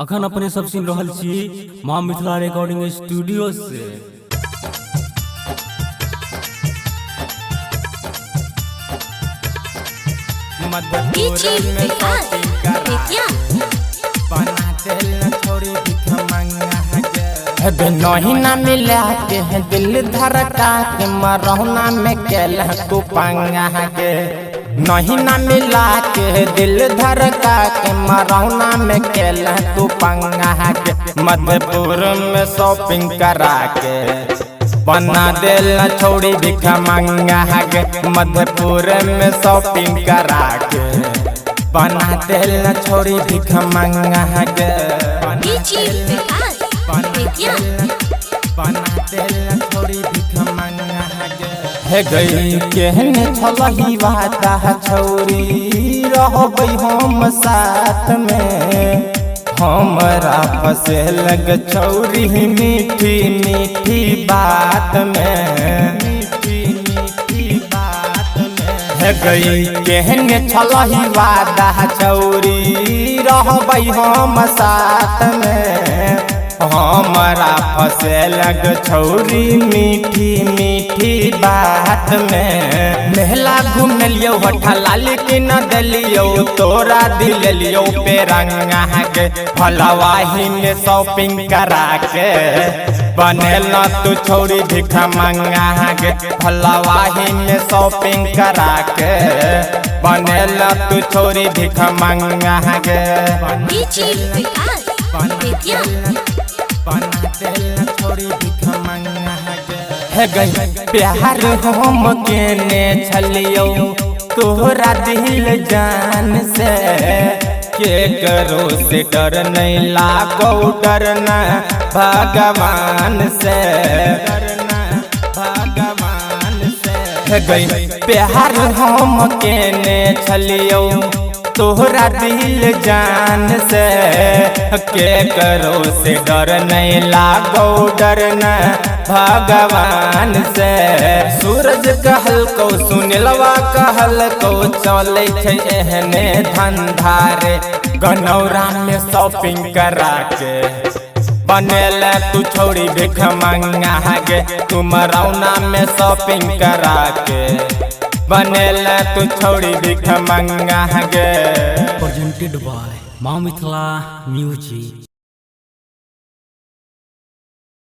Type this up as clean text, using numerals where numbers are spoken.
अखन अपने सब सुन रहल छी माँ मिथिला रिकॉर्डिंग स्टूडियो से। नहीं ना मिला के दिल धड़का के मरौना में केल तू पंगा के। नहीं ना मिला के दिल धड़का के मरौना में केल तू पंगा के। मधुपुर में शॉपिंग करा के बना दिल छोड़ी भिखा मंगा के। मधुपुर में शॉपिंग करा के बना दिल छोड़ी भिखा मंगा के। हे गई केहने छलही वाता छौरी रहबै हम साथ में। हमरा फसे लग छौरी मीठी मीठी बात में। हे गई केहने छलही वादा छौरी रहबै हम साथ में। हमरा फसे लग छौरी मीठी मीठी बात में। मेला घूमियो हठला लेकिन दिलियो तोरा दिल लियो पे रंगा के। फलवाही में शॉपिंग करा के बनेला तू छौरी भिखा मंगा के। फलवाही में शॉपिंग करा के बनेला तू छौरी भिखा मंगा के। हे गई प्यार हम केने छलियो तोहरा दिल जान से। के करो से डर नहीं लागो डरना भगवान से। हे गई प्यार हम केने छलियो तोहरा दिल जान से। के करो से डर नहीं लागो डरना भगवान से। सूरज कहल को सुनलवा कहल को चले छे एहने धंधारे। गनौरा में शॉपिंग करा के बनेला तू छौरी भिख मंगा के। तू मरौना में शॉपिंग करा के बनेला तू छौरी भिख मंगा के। प्रेजेंटेड बाय माँ मिथिला म्यूजिक।